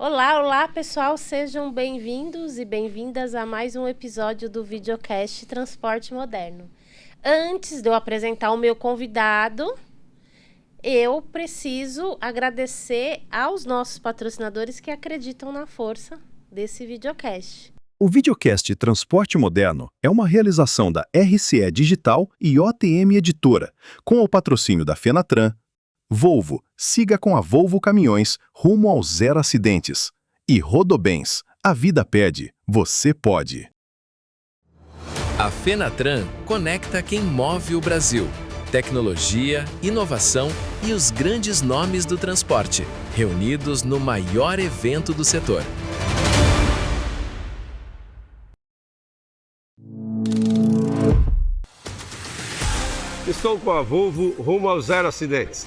Olá, olá pessoal, sejam bem-vindos e bem-vindas a mais um episódio do videocast Transporte Moderno. Antes de eu apresentar o meu convidado, eu preciso agradecer aos nossos patrocinadores que acreditam na força desse videocast. O videocast Transporte Moderno é uma realização da RCE Digital e OTM Editora, com o patrocínio da Fenatran, Volvo, siga com a Volvo Caminhões rumo aos 0 acidentes. E Rodobens, a vida pede, você pode. A Fenatran conecta quem move o Brasil. Tecnologia, inovação e os grandes nomes do transporte, reunidos no maior evento do setor. Estou com a Volvo rumo aos 0 acidentes.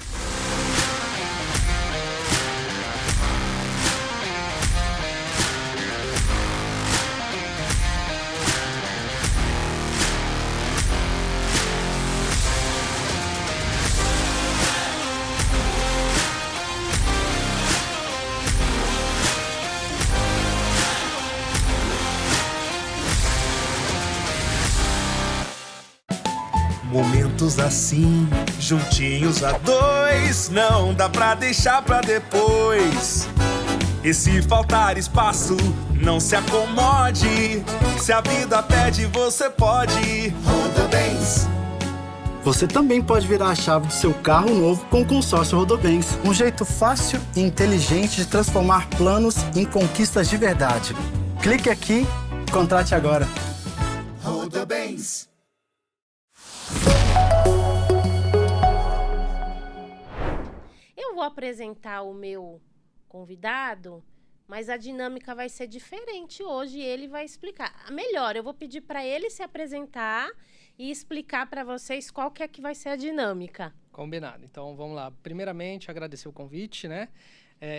Momentos assim, juntinhos a dois, não dá pra deixar pra depois. E se faltar espaço, não se acomode. Se a vida pede, você pode. Rodobens. Você também pode virar a chave do seu carro novo com o consórcio Rodobens. Um jeito fácil e inteligente de transformar planos em conquistas de verdade. Clique aqui, contrate agora. Rodobens. Eu vou apresentar o meu convidado, mas a dinâmica vai ser diferente hoje e ele vai explicar. Melhor, eu vou pedir para ele se apresentar e explicar para vocês qual que é que vai ser a dinâmica. Combinado. Então, vamos lá. Primeiramente, agradecer o convite, né?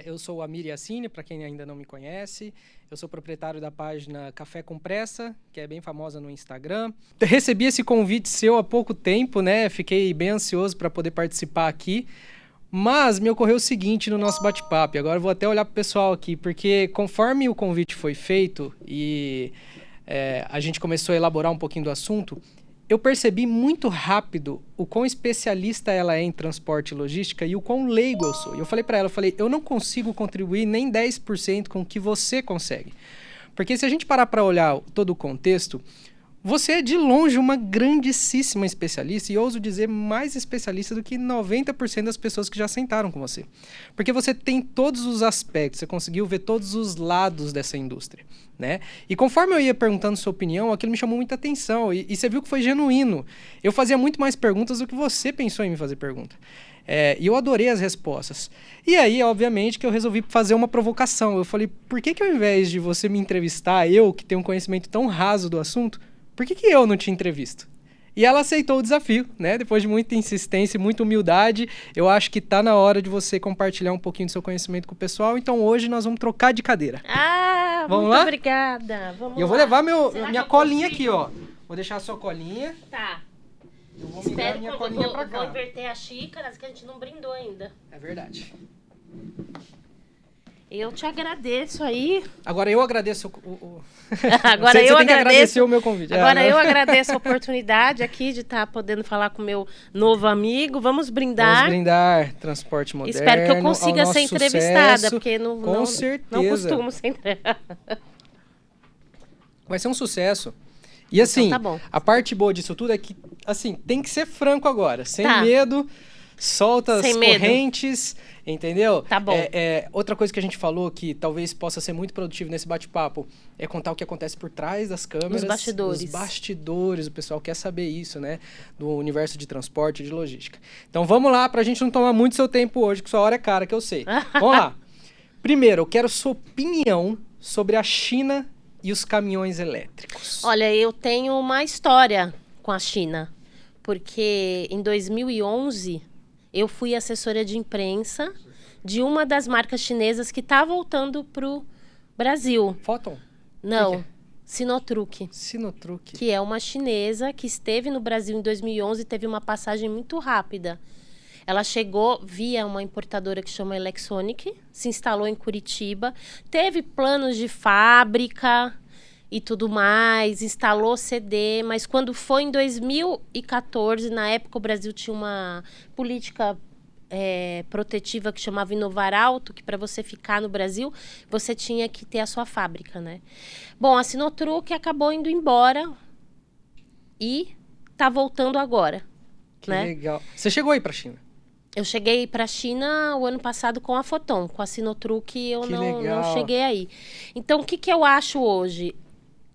Eu sou o Amir Yassine, para quem ainda não me conhece. Eu sou proprietário da página Café com Pressa, que é bem famosa no Instagram. Recebi esse convite seu há pouco tempo, né? Fiquei bem ansioso para poder participar aqui. Mas me ocorreu o seguinte no nosso bate-papo. Agora eu vou até olhar para o pessoal aqui, porque conforme o convite foi feito e a gente começou a elaborar um pouquinho do assunto, eu percebi muito rápido o quão especialista ela é em transporte e logística e o quão leigo eu sou. E eu falei para ela, eu não consigo contribuir nem 10% com o que você consegue. Porque se a gente parar para olhar todo o contexto, você é de longe uma grandíssima especialista e ouso dizer mais especialista do que 90% das pessoas que já sentaram com você. Porque você tem todos os aspectos, você conseguiu ver todos os lados dessa indústria, né? E conforme eu ia perguntando sua opinião, aquilo me chamou muita atenção e você viu que foi genuíno. Eu fazia muito mais perguntas do que você pensou em me fazer pergunta. E eu adorei as respostas. E aí, obviamente, que eu resolvi fazer uma provocação. Eu falei, por que ao invés de você me entrevistar, eu que tenho um conhecimento tão raso do assunto, por que eu não te entrevisto? E ela aceitou o desafio, né? Depois de muita insistência e muita humildade, eu acho que tá na hora de você compartilhar um pouquinho do seu conhecimento com o pessoal. Então hoje nós vamos trocar de cadeira. Vamos muito lá? Obrigada. Vamos eu vou levar minha colinha aqui, ó. Vou deixar a sua colinha. Tá. Eu vou me dar minha colinha pra cá. Vou inverter as xícaras que a gente não brindou ainda. É verdade. Eu te agradeço aí. Agora eu agradeço Agora você eu tem que agradeço agradecer o meu convite. Agora eu agradeço a oportunidade aqui de estar podendo falar com o meu novo amigo. Vamos brindar. Vamos brindar transporte moderno. Espero que eu consiga ser entrevistada, sucesso, porque com certeza. Não costumo ser entrevistada. Vai ser um sucesso. E assim, então, tá bom. A parte boa disso tudo é que, assim, tem que ser franco agora, sem tá. medo. Solta as correntes, entendeu? Tá bom. Outra coisa que a gente falou que talvez possa ser muito produtivo nesse bate-papo é contar o que acontece por trás das câmeras. Os bastidores. Os bastidores, o pessoal quer saber isso, né? Do universo de transporte e de logística. Então vamos lá, pra gente não tomar muito seu tempo hoje, que sua hora é cara, que eu sei. Vamos lá. Primeiro, eu quero sua opinião sobre a China e os caminhões elétricos. Olha, eu tenho uma história com a China, porque em 2011... eu fui assessora de imprensa de uma das marcas chinesas que está voltando para o Brasil. Foton? Não, que é? Sinotruc. Sinotruc. Que é uma chinesa que esteve no Brasil em 2011 e teve uma passagem muito rápida. Ela chegou via uma importadora que chama Electronic, se instalou em Curitiba, teve planos de fábrica e tudo mais, instalou CD, mas quando foi em 2014, na época o Brasil tinha uma política protetiva que chamava Inovar Alto, que para você ficar no Brasil, você tinha que ter a sua fábrica, né? Bom, a Sinotruc acabou indo embora e tá voltando agora. Que né? legal. Você chegou aí para a China? Eu cheguei para a China o ano passado com a Foton, com a Sinotruc eu não cheguei aí. Então, o que eu acho hoje?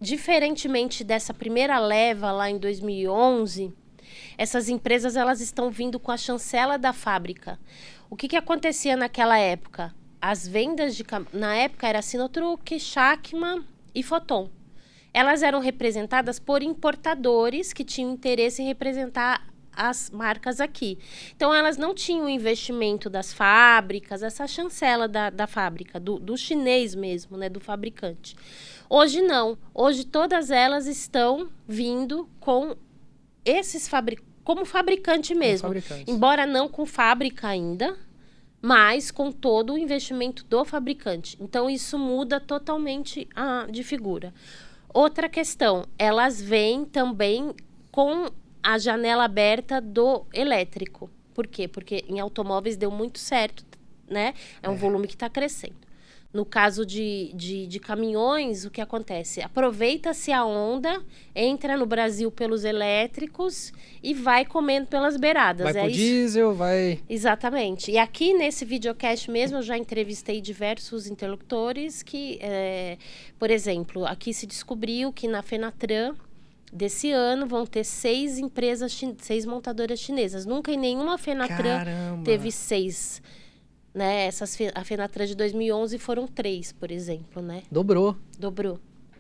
Diferentemente dessa primeira leva lá em 2011, essas empresas elas estão vindo com a chancela da fábrica. O que acontecia naquela época? As vendas na época era Sinotruc, Chacma e Foton. Elas eram representadas por importadores que tinham interesse em representar as marcas aqui. Então, elas não tinham o investimento das fábricas, essa chancela da fábrica, do chinês mesmo, né, do fabricante. Hoje não. Hoje todas elas estão vindo com esses como fabricante mesmo. Embora não com fábrica ainda, mas com todo o investimento do fabricante. Então, isso muda totalmente de figura. Outra questão, elas vêm também com a janela aberta do elétrico. Por quê? Porque em automóveis deu muito certo, né? É um volume que está crescendo. No caso de caminhões, o que acontece? Aproveita-se a onda, entra no Brasil pelos elétricos e vai comendo pelas beiradas. Vai pro diesel, vai... Exatamente. E aqui nesse videocast mesmo, eu já entrevistei diversos interlocutores que, por exemplo, aqui se descobriu que na Fenatran, desse ano, vão ter 6 montadoras chinesas. Nunca em nenhuma Fenatran teve 6. Né? A Fenatran de 2011 foram 3, por exemplo, né? Dobrou.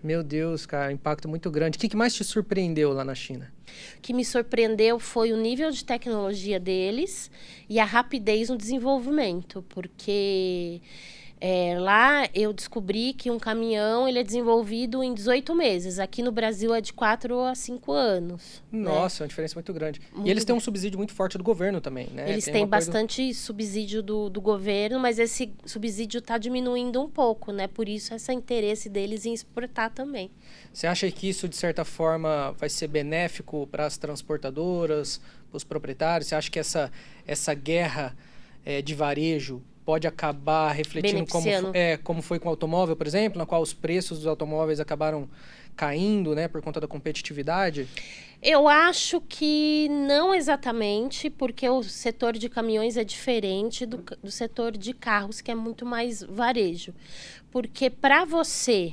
Meu Deus, cara, impacto muito grande. O que mais te surpreendeu lá na China? O que me surpreendeu foi o nível de tecnologia deles e a rapidez no desenvolvimento, porque lá eu descobri que um caminhão ele é desenvolvido em 18 meses. Aqui no Brasil é de 4 a 5 anos. Nossa, é uma diferença muito grande. E eles têm um subsídio muito forte do governo também, né? Eles têm bastante subsídio do governo, mas esse subsídio está diminuindo um pouco, né? Por isso, esse interesse deles em exportar também. Você acha que isso, de certa forma, vai ser benéfico para as transportadoras, para os proprietários? Você acha que essa guerra de varejo pode acabar refletindo como foi com o automóvel, por exemplo, na qual os preços dos automóveis acabaram caindo, né, por conta da competitividade? Eu acho que não exatamente, porque o setor de caminhões é diferente do setor de carros, que é muito mais varejo. Porque para você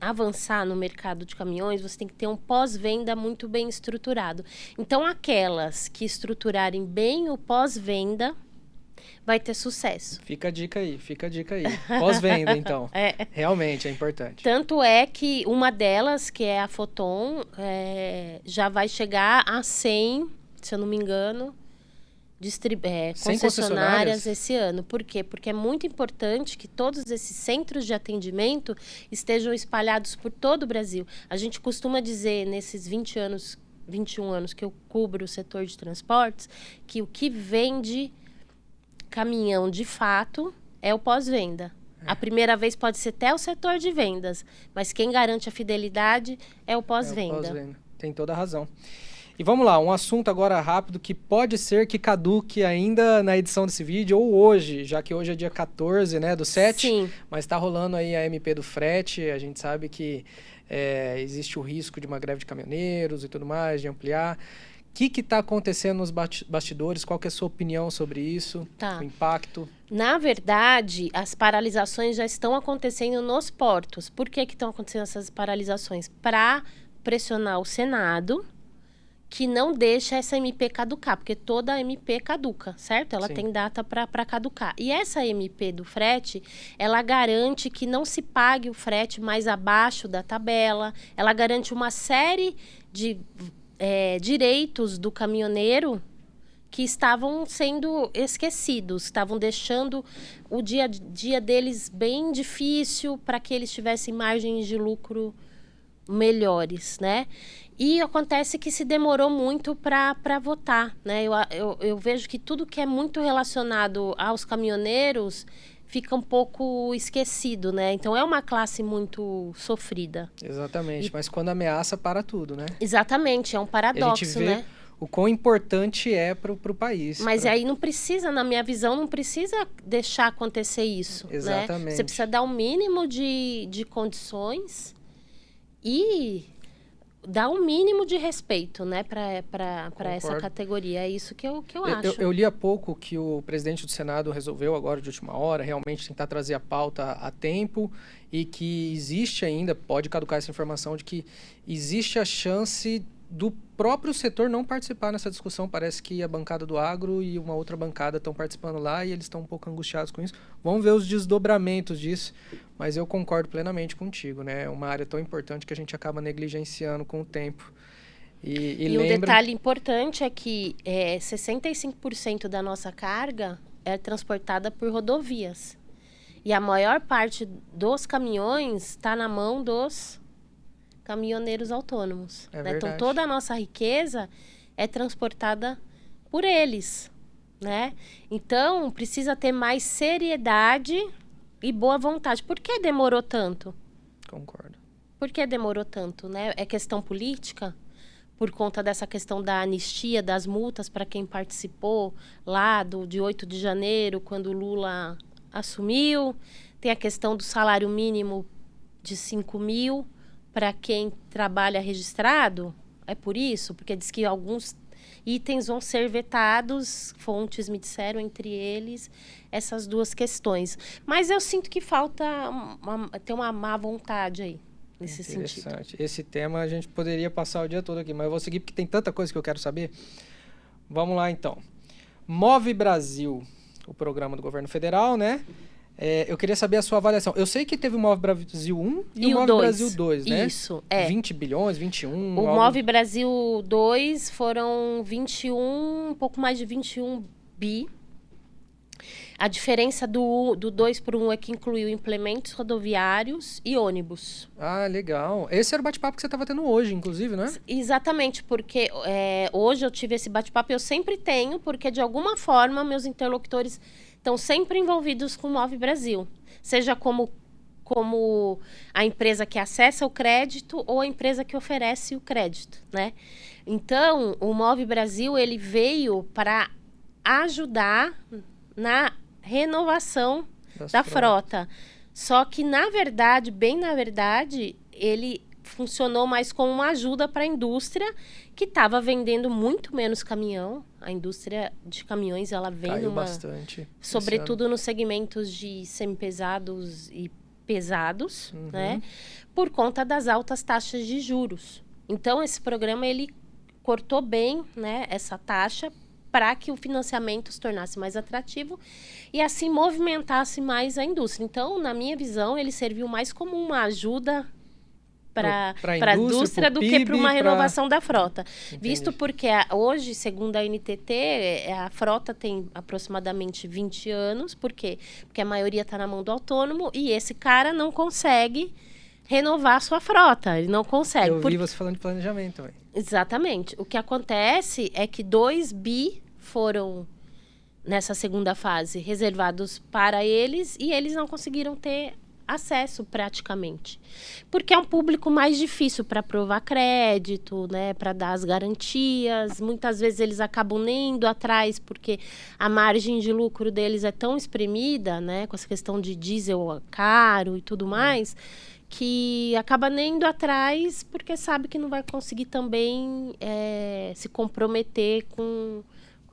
avançar no mercado de caminhões, você tem que ter um pós-venda muito bem estruturado. Então, aquelas que estruturarem bem o pós-venda vai ter sucesso. Fica a dica aí. Pós-venda, então. Realmente é importante. Tanto é que uma delas, que é a Foton, já vai chegar a 100, se eu não me engano, concessionárias esse ano. Por quê? Porque é muito importante que todos esses centros de atendimento estejam espalhados por todo o Brasil. A gente costuma dizer, nesses 21 anos que eu cubro o setor de transportes, que o que vende caminhão de fato é o pós-venda. A primeira vez pode ser até o setor de vendas, mas quem garante a fidelidade é o pós-venda. Tem toda a razão. E vamos lá, um assunto agora rápido que pode ser que caduque ainda na edição desse vídeo ou hoje, já que hoje é dia 14, né, do 7. Sim. Mas está rolando aí a MP do frete, a gente sabe que existe o risco de uma greve de caminhoneiros e tudo mais, de ampliar. O que está acontecendo nos bastidores? Qual que é a sua opinião sobre isso? O impacto? Na verdade, as paralisações já estão acontecendo nos portos. Por que estão acontecendo essas paralisações? Para pressionar o Senado, que não deixa essa MP caducar, porque toda MP caduca, certo? Ela tem data para caducar. E essa MP do frete, ela garante que não se pague o frete mais abaixo da tabela, ela garante uma série de direitos do caminhoneiro que estavam sendo esquecidos, estavam deixando o dia a dia deles bem difícil para que eles tivessem margens de lucro melhores, né? E acontece que se demorou muito para votar, né? Eu vejo que tudo que é muito relacionado aos caminhoneiros fica um pouco esquecido, né? Então, é uma classe muito sofrida. Exatamente, mas quando ameaça, para tudo, né? Exatamente, é um paradoxo, a gente vê né? o quão importante é para o país. Mas aí não precisa, na minha visão, não precisa deixar acontecer isso, Exatamente. né? Você precisa dar o mínimo de condições e dar um mínimo de respeito, né, para essa categoria. É isso que eu acho. Eu li há pouco que o presidente do Senado resolveu agora, de última hora, realmente tentar trazer a pauta a tempo e que existe ainda, pode caducar essa informação, de que existe a chance do próprio setor não participar nessa discussão. Parece que a bancada do agro e uma outra bancada estão participando lá e eles estão um pouco angustiados com isso. Vamos ver os desdobramentos disso, mas eu concordo plenamente contigo, né? É uma área tão importante que a gente acaba negligenciando com o tempo. E um detalhe importante é que 65% da nossa carga é transportada por rodovias. E a maior parte dos caminhões está na mão dos caminhoneiros autônomos. Né? Então, toda a nossa riqueza é transportada por eles, né? Então, precisa ter mais seriedade e boa vontade. Por que demorou tanto? Concordo. Por que demorou tanto, né? É questão política? Por conta dessa questão da anistia, das multas para quem participou lá de 8 de janeiro, quando o Lula assumiu. Tem a questão do salário mínimo de 5 mil para quem trabalha registrado. É por isso? Porque diz que alguns itens vão ser vetados, fontes me disseram, entre eles, essas duas questões. Mas eu sinto que falta ter uma má vontade aí, nesse sentido. Interessante. Esse tema a gente poderia passar o dia todo aqui, mas eu vou seguir porque tem tanta coisa que eu quero saber. Vamos lá, então. Move Brasil, o programa do governo federal, né? Eu queria saber a sua avaliação. Eu sei que teve o Move Brasil 1 e o Move Brasil 2, né? Isso, 20 bilhões, 21... O Move Brasil 2 foram 21, um pouco mais de 21 bi. A diferença do 2 por 1 é que incluiu implementos rodoviários e ônibus. Ah, legal. Esse era o bate-papo que você estava tendo hoje, inclusive, né? Exatamente, porque hoje eu tive esse bate-papo e eu sempre tenho, porque de alguma forma meus interlocutores estão sempre envolvidos com o Move Brasil. Seja como a empresa que acessa o crédito ou a empresa que oferece o crédito, né? Então, o Move Brasil, ele veio para ajudar na renovação da frota. Só que, na verdade, bem na verdade, ele funcionou mais como uma ajuda para a indústria que estava vendendo muito menos caminhão. A indústria de caminhões, ela vem caiu bastante. Sobretudo nos segmentos de semipesados e pesados, né? Por conta das altas taxas de juros. Então, esse programa, ele cortou bem, né, essa taxa para que o financiamento se tornasse mais atrativo e assim movimentasse mais a indústria. Então, na minha visão, ele serviu mais como uma ajuda para a indústria do que para uma renovação da frota. Entendi. Visto porque hoje, segundo a NTT, a frota tem aproximadamente 20 anos. Por quê? Porque a maioria está na mão do autônomo e esse cara não consegue renovar a sua frota. Ele não consegue. Eu vi você falando de planejamento também. Exatamente. O que acontece é que 2 bi foram, nessa segunda fase, reservados para eles e eles não conseguiram ter acesso praticamente. Porque é um público mais difícil para provar crédito, né, para dar as garantias. Muitas vezes eles acabam nem indo atrás porque a margem de lucro deles é tão espremida, né, com essa questão de diesel caro e tudo mais, que acaba nem indo atrás porque sabe que não vai conseguir também se comprometer com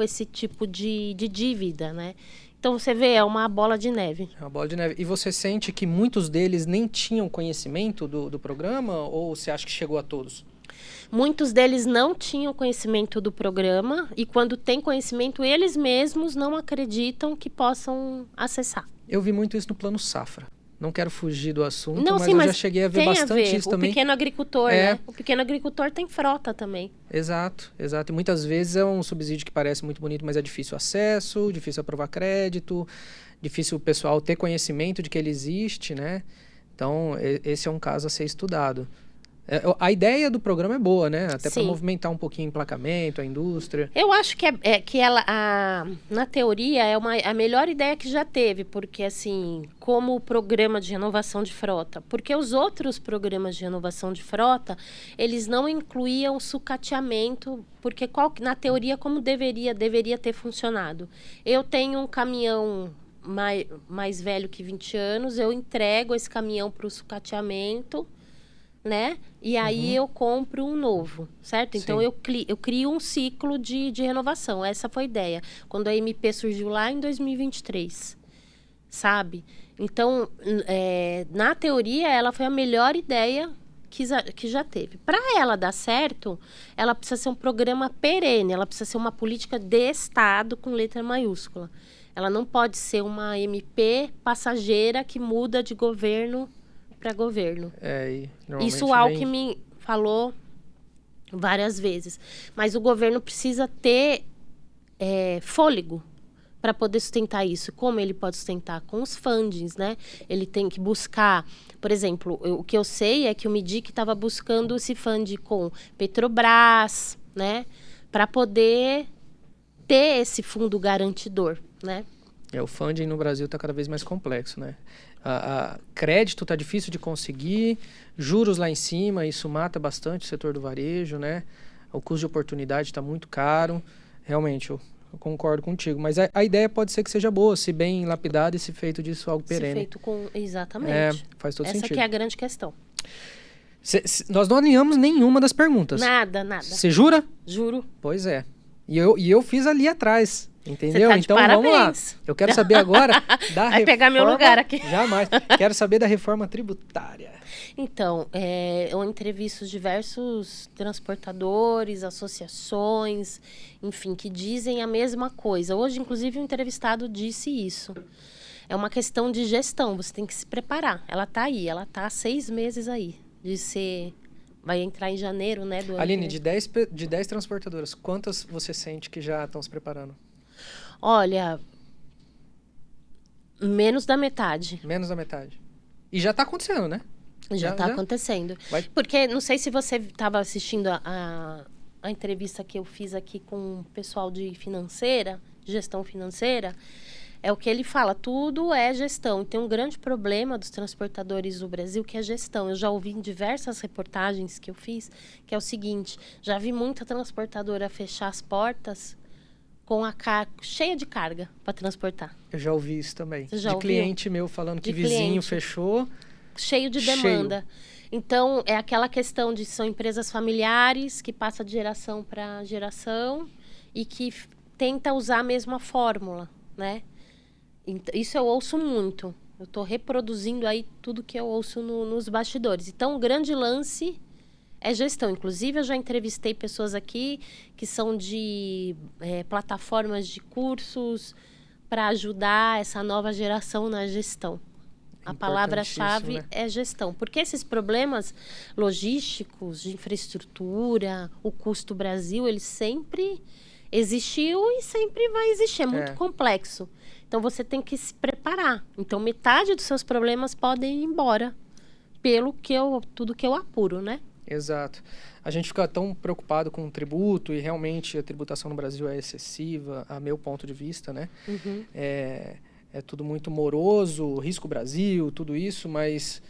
esse tipo de dívida, né? Então, você vê, é uma bola de neve. É uma bola de neve. E você sente que muitos deles nem tinham conhecimento do programa ou você acha que chegou a todos? Muitos deles não tinham conhecimento do programa e quando têm conhecimento, eles mesmos não acreditam que possam acessar. Eu vi muito isso no Plano Safra. Não quero fugir do assunto, não, mas sim, eu mas já cheguei a ver bastante isso também. O pequeno agricultor, né? O pequeno agricultor tem frota também. Exato, exato. E muitas vezes é um subsídio que parece muito bonito, mas é difícil acesso, difícil aprovar crédito, difícil o pessoal ter conhecimento de que ele existe, né? Então, esse é um caso a ser estudado. A ideia do programa é boa, né? Até para Sim. movimentar um pouquinho o emplacamento, a indústria. Eu acho que ela, na teoria, é a melhor ideia que já teve, porque, assim, como o programa de renovação de frota, porque os outros programas de renovação de frota, eles não incluíam sucateamento, porque na teoria, como deveria ter funcionado. Eu tenho um caminhão mais velho que 20 anos, eu entrego esse caminhão para o sucateamento, né? E aí eu compro um novo, certo? Então Sim. eu crio um ciclo de renovação. Essa foi a ideia. Quando a MP surgiu lá em 2023, sabe? Então, na teoria, ela foi a melhor ideia que já teve. Para ela dar certo, ela precisa ser um programa perene, ela precisa ser uma política de Estado com letra maiúscula. Ela não pode ser uma MP passageira que muda de governo para governo. Isso o Alckmin falou várias vezes. Mas o governo precisa ter fôlego para poder sustentar isso. Como ele pode sustentar? Com os fundings, né? Ele tem que buscar... Por exemplo, o que eu sei é que o MIDIC estava buscando esse fund com Petrobras, né? Para poder ter esse fundo garantidor, né? O funding no Brasil está cada vez mais complexo, né? Crédito está difícil de conseguir, juros lá em cima, isso mata bastante o setor do varejo, né? O custo de oportunidade está muito caro. Realmente, eu concordo contigo. Mas a ideia pode ser que seja boa, se bem lapidada e se feito disso algo perene. Se feito exatamente. Faz todo sentido. Essa que é a grande questão. Nós não alinhamos nenhuma das perguntas. Nada. Você jura? Juro. Pois é. E eu fiz ali atrás. Entendeu? Você tá de Então parabéns. vamos lá. Eu quero saber agora da reforma. Vai pegar meu lugar aqui. Jamais. Quero saber da reforma tributária. Então, eu entrevisto diversos transportadores, associações, enfim, que dizem a mesma coisa. Hoje, inclusive, um entrevistado disse isso. É uma questão de gestão, você tem que se preparar. Ela está aí, ela está há 6 meses aí. Vai entrar em janeiro, né? Do Aline, ano. de 10 transportadoras, quantas você sente que já estão se preparando? Olha, menos da metade. Menos da metade. E já está acontecendo, né? Já está acontecendo. Porque, não sei se você estava assistindo a entrevista que eu fiz aqui com o pessoal de gestão financeira, é o que ele fala, tudo é gestão. E tem um grande problema dos transportadores do Brasil, que é gestão. Eu já ouvi em diversas reportagens que eu fiz, que é o seguinte, já vi muita transportadora fechar as portas com a cheia de carga para transportar. Eu já ouvi isso também. Você já de ouviu? Cliente meu falando que vizinho fechou. Cheio de demanda. Então, é aquela questão de são empresas familiares que passam de geração para geração e que tenta usar a mesma fórmula, né? Isso eu ouço muito. Eu estou reproduzindo aí tudo que eu ouço nos bastidores. Então, o grande lance é gestão. Inclusive, eu já entrevistei pessoas aqui que são de plataformas de cursos para ajudar essa nova geração na gestão. A palavra-chave, né? É gestão. Porque esses problemas logísticos, de infraestrutura, o custo Brasil, ele sempre existiu e sempre vai existir. É muito complexo. Então, você tem que se preparar. Então, metade dos seus problemas podem ir embora. Tudo que eu apuro, né? Exato. A gente fica tão preocupado com o tributo e realmente a tributação no Brasil é excessiva, a meu ponto de vista, né? Uhum. É tudo muito moroso, risco Brasil, tudo isso, mas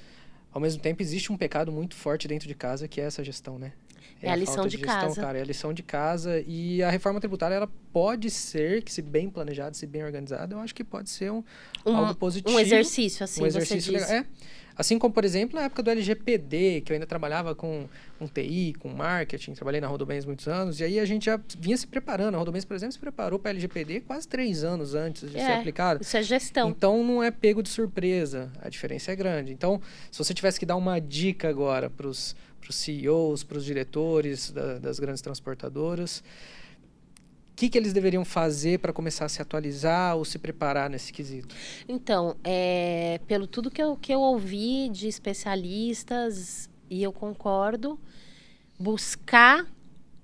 ao mesmo tempo existe um pecado muito forte dentro de casa que é essa gestão, né? É a lição de casa. Cara, é a lição de casa e a reforma tributária, ela pode ser, que se bem planejada, se bem organizada, eu acho que pode ser algo positivo. Um exercício, assim, você diz. Legal. Assim como, por exemplo, na época do LGPD, que eu ainda trabalhava com TI, com marketing, trabalhei na Rodobens muitos anos, e aí a gente já vinha se preparando. A Rodobens, por exemplo, se preparou para a LGPD quase 3 anos antes de ser aplicada. Isso é gestão. Então, não é pego de surpresa. A diferença é grande. Então, se você tivesse que dar uma dica agora para os CEOs, para os diretores das grandes transportadoras, o que eles deveriam fazer para começar a se atualizar ou se preparar nesse quesito? Então, pelo tudo que eu ouvi de especialistas, e eu concordo, buscar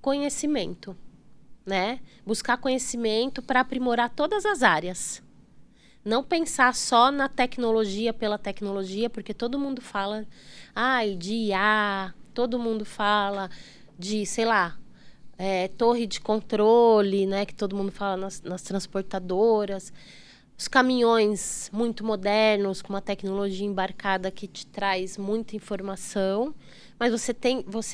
conhecimento, né? Buscar conhecimento para aprimorar todas as áreas. Não pensar só na tecnologia pela tecnologia, porque todo mundo fala de IA, todo mundo fala de, sei lá, torre de controle, né, que todo mundo fala nas transportadoras. Os caminhões muito modernos, com uma tecnologia embarcada que te traz muita informação, mas você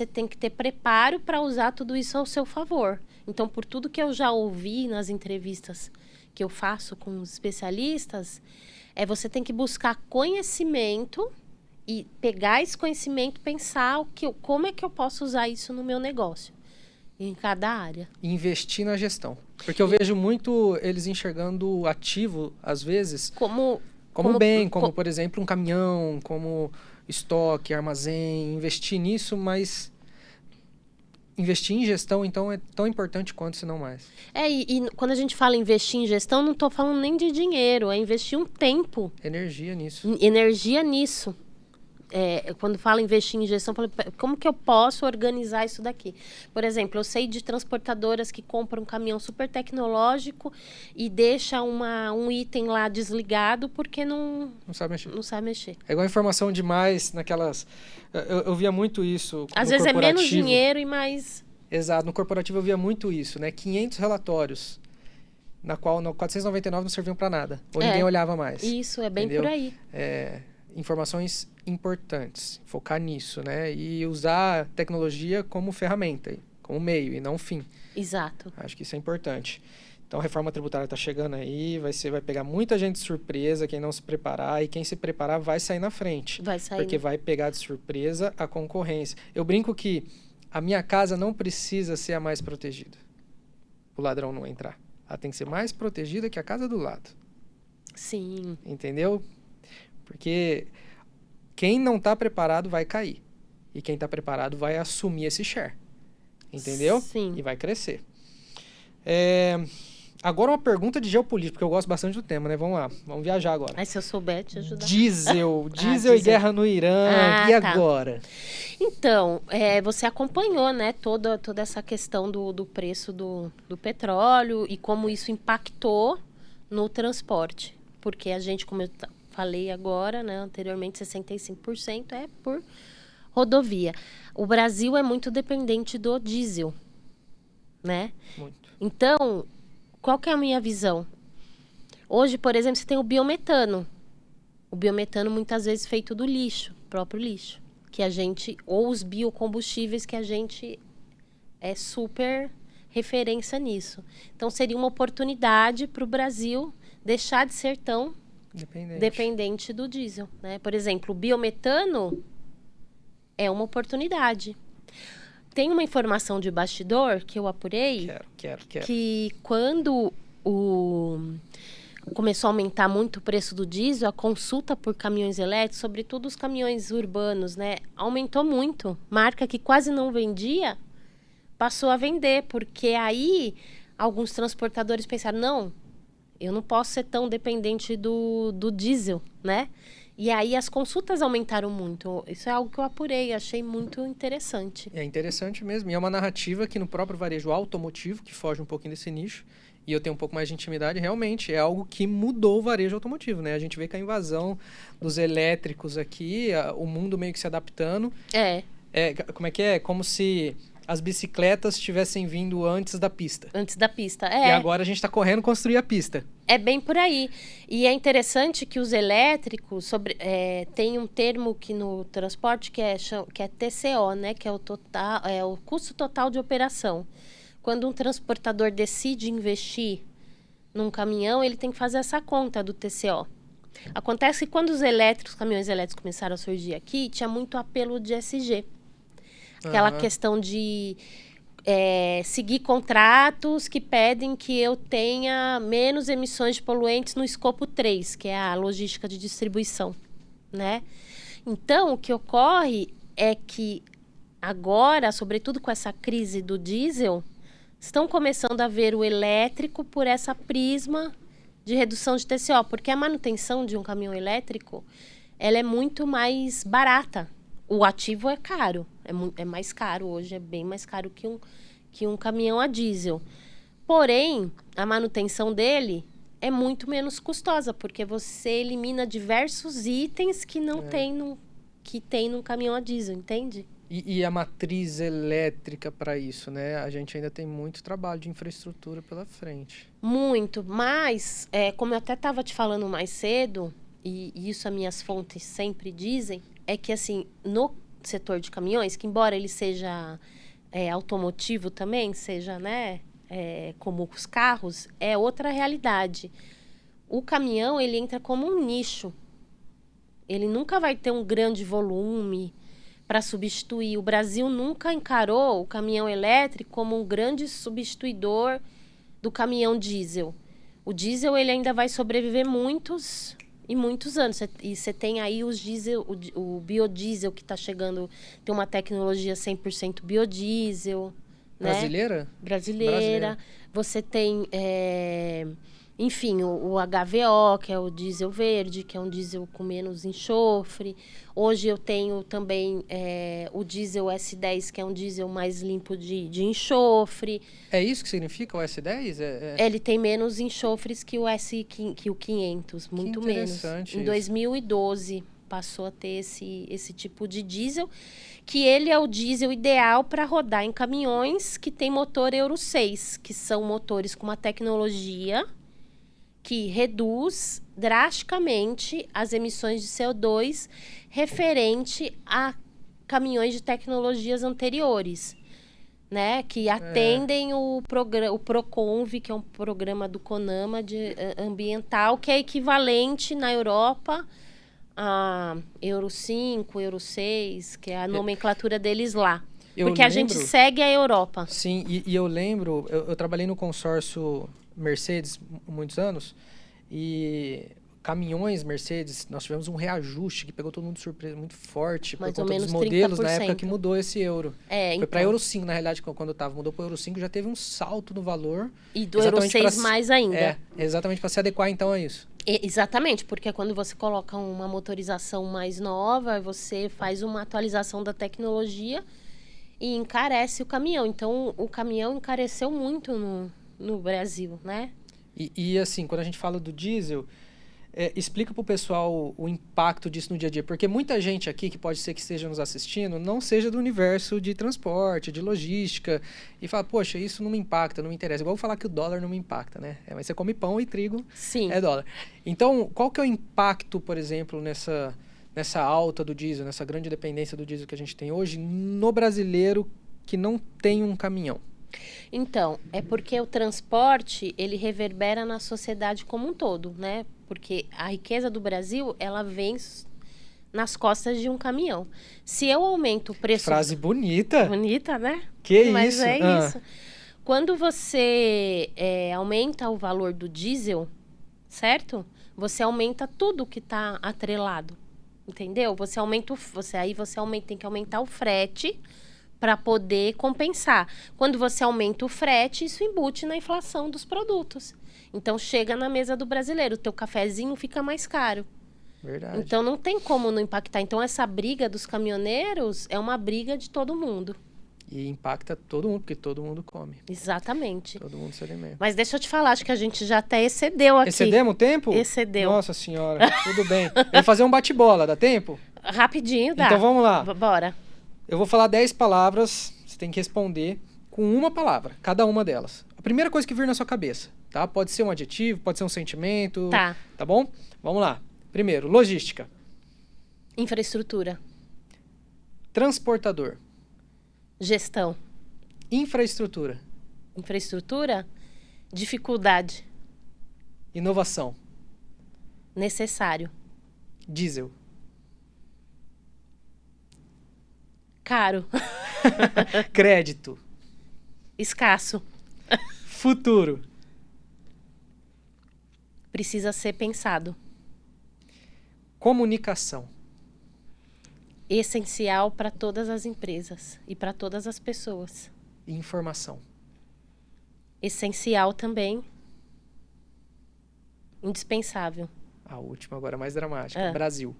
tem que ter preparo para usar tudo isso ao seu favor. Então, por tudo que eu já ouvi nas entrevistas que eu faço com os especialistas, você tem que buscar conhecimento e pegar esse conhecimento, pensar como é que eu posso usar isso no meu negócio, em cada área. Investir na gestão. Porque eu vejo muito eles enxergando o ativo, às vezes, como bem, como, por exemplo, um caminhão, como estoque, armazém, investir nisso, mas investir em gestão, então, é tão importante quanto, se não mais. E quando a gente fala investir em gestão, não estou falando nem de dinheiro, é investir um tempo. Energia nisso. Quando fala investir em gestão, como que eu posso organizar isso daqui? Por exemplo, eu sei de transportadoras que compram um caminhão super tecnológico e deixa um item lá desligado porque não sabe mexer. É igual informação demais naquelas... Eu via muito isso. Às vezes é menos dinheiro e mais... Exato. No corporativo eu via muito isso, né? 500 relatórios, na qual 499 não serviam para nada. Ou ninguém olhava mais. Isso, é bem entendeu? Por aí. Informações importantes, focar nisso, né? E usar tecnologia como ferramenta, como meio e não fim. Exato. Acho que isso é importante. Então, a reforma tributária está chegando aí, vai pegar muita gente de surpresa, quem não se preparar, e quem se preparar vai sair na frente. Vai sair. Porque vai pegar de surpresa a concorrência. Eu brinco que a minha casa não precisa ser a mais protegida. O ladrão não entrar. Ela tem que ser mais protegida que a casa do lado. Sim. Entendeu? Porque quem não está preparado vai cair. E quem está preparado vai assumir esse share. Entendeu? Sim. E vai crescer. Agora uma pergunta de geopolítica, porque eu gosto bastante do tema, né? Vamos lá, vamos viajar agora. Aí se eu souber te ajudar. Diesel e guerra no Irã, e agora? Então, você acompanhou, né, toda essa questão do preço do petróleo e como isso impactou no transporte. Porque a gente, como eu falei agora, né, anteriormente, 65% é por rodovia. O Brasil é muito dependente do diesel, né? Muito. Então, qual que é a minha visão? Hoje, por exemplo, você tem o biometano. O biometano muitas vezes feito do lixo, próprio lixo. Ou os biocombustíveis que a gente é super referência nisso. Então, seria uma oportunidade para o Brasil deixar de ser tão dependente do diesel, né? Por exemplo, o biometano é uma oportunidade. Tem uma informação de bastidor que eu apurei. Quero. Que quando começou a aumentar muito o preço do diesel, a consulta por caminhões elétricos, sobretudo os caminhões urbanos, né, aumentou muito. Marca que quase não vendia, passou a vender, porque aí alguns transportadores pensaram, não, eu não posso ser tão dependente do diesel, né? E aí as consultas aumentaram muito. Isso é algo que eu apurei, achei muito interessante. É interessante mesmo. E é uma narrativa que no próprio varejo automotivo, que foge um pouquinho desse nicho, e eu tenho um pouco mais de intimidade, realmente é algo que mudou o varejo automotivo, né? A gente vê que a invasão dos elétricos aqui, o mundo meio que se adaptando. Como é que é? Como se as bicicletas tivessem vindo antes da pista. Antes da pista, E agora a gente está correndo construir a pista. É bem por aí. E é interessante que os elétricos, tem um termo que no transporte que é TCO, né? Que é o custo total de operação. Quando um transportador decide investir num caminhão, ele tem que fazer essa conta do TCO. Acontece que quando os caminhões elétricos começaram a surgir aqui, tinha muito apelo de ESG. Aquela questão de seguir contratos que pedem que eu tenha menos emissões de poluentes no escopo 3, que é a logística de distribuição, né? Então, o que ocorre é que agora, sobretudo com essa crise do diesel, estão começando a ver o elétrico por essa prisma de redução de TCO, porque a manutenção de um caminhão elétrico, ela é muito mais barata. O ativo é caro, é mais caro hoje, é bem mais caro que um caminhão a diesel. Porém, a manutenção dele é muito menos custosa, porque você elimina diversos itens que não tem num caminhão a diesel, entende? E a matriz elétrica para isso, né? A gente ainda tem muito trabalho de infraestrutura pela frente. Muito, mas, como eu até estava te falando mais cedo, e isso as minhas fontes sempre dizem, é que, assim, no setor de caminhões, que embora ele seja automotivo também, seja, né, como os carros, é outra realidade. O caminhão, ele entra como um nicho. Ele nunca vai ter um grande volume para substituir. O Brasil nunca encarou o caminhão elétrico como um grande substituidor do caminhão diesel. O diesel ele ainda vai sobreviver muitos e muitos anos. E você tem aí os diesel, o biodiesel que está chegando, tem uma tecnologia 100% biodiesel. Brasileira? Né? Brasileira. Você tem... enfim, o HVO, que é o diesel verde, que é um diesel com menos enxofre. Hoje eu tenho também o diesel S10, que é um diesel mais limpo de enxofre. É isso que significa o S10? Ele tem menos enxofres que o 500, muito menos. Em 2012 passou a ter esse tipo de diesel, que ele é o diesel ideal para rodar em caminhões que tem motor Euro 6, que são motores com uma tecnologia que reduz drasticamente as emissões de CO2 referente a caminhões de tecnologias anteriores, né? Que atendem o Proconv, que é um programa do CONAMA ambiental, que é equivalente na Europa a Euro 5, Euro 6, que é a nomenclatura deles lá. Porque a gente segue a Europa. Sim, e eu lembro, eu trabalhei no consórcio Mercedes muitos anos, e caminhões Mercedes, nós tivemos um reajuste que pegou todo mundo de surpresa muito forte, por conta dos modelos 30%. Na época que mudou esse euro. Foi para Euro 5, na realidade, quando mudou para Euro 5, já teve um salto no valor. E do Euro 6 mais ainda. Exatamente, para se adequar então a isso. Exatamente, porque quando você coloca uma motorização mais nova, você faz uma atualização da tecnologia e encarece o caminhão. Então, o caminhão encareceu muito no Brasil, né? E assim, quando a gente fala do diesel, explica para o pessoal o impacto disso no dia a dia. Porque muita gente aqui, que pode ser que esteja nos assistindo, não seja do universo de transporte, de logística, e fala, poxa, isso não me impacta, não me interessa. Igual falar que o dólar não me impacta, né? Mas você come pão e trigo, é dólar. Então, qual que é o impacto, por exemplo, nessa alta do diesel, nessa grande dependência do diesel que a gente tem hoje, no brasileiro que não tem um caminhão? Então, é porque o transporte, ele reverbera na sociedade como um todo, né? Porque a riqueza do Brasil, ela vem nas costas de um caminhão. Se eu aumento o preço... Frase bonita. Bonita, né? Mas isso? Isso. Quando você aumenta o valor do diesel, certo? Você aumenta tudo que está atrelado, entendeu? Você tem que aumentar o frete para poder compensar. Quando você aumenta o frete, isso embute na inflação dos produtos. Então, chega na mesa do brasileiro, o teu cafezinho fica mais caro. Verdade. Então, não tem como não impactar. Então, essa briga dos caminhoneiros é uma briga de todo mundo. E impacta todo mundo, porque todo mundo come. Exatamente. Todo mundo se alimenta. Mas deixa eu te falar, acho que a gente já até excedeu aqui. Excedemos o tempo? Excedeu. Nossa senhora, tudo bem. Vamos fazer um bate-bola, dá tempo? Rapidinho, dá. Então, vamos lá. Bora. Eu vou falar 10 palavras, você tem que responder com uma palavra, cada uma delas. A primeira coisa que vir na sua cabeça, tá? Pode ser um adjetivo, pode ser um sentimento. Tá bom? Vamos lá. Primeiro, logística. Infraestrutura. Transportador. Gestão. Infraestrutura. Infraestrutura. Dificuldade. Inovação. Necessário. Diesel. Caro. Crédito. Escasso. Futuro. Precisa ser pensado. Comunicação. Essencial para todas as empresas e para todas as pessoas. Informação. Essencial também. Indispensável. A última agora mais dramática. Brasil.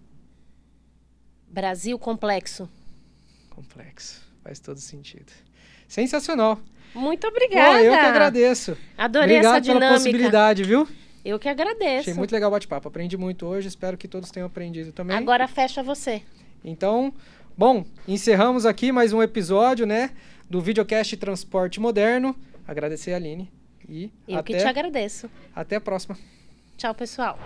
Brasil complexo. Complexo. Faz todo sentido. Sensacional. Muito obrigada. Eu que agradeço. Adorei essa dinâmica. Obrigado pela possibilidade, viu? Eu que agradeço. Achei muito legal o bate-papo. Aprendi muito hoje, espero que todos tenham aprendido também. Agora fecha você. Então, bom, encerramos aqui mais um episódio, né, do Videocast Transporte Moderno. Agradecer a Aline. E Eu que te agradeço. Até a próxima. Tchau, pessoal.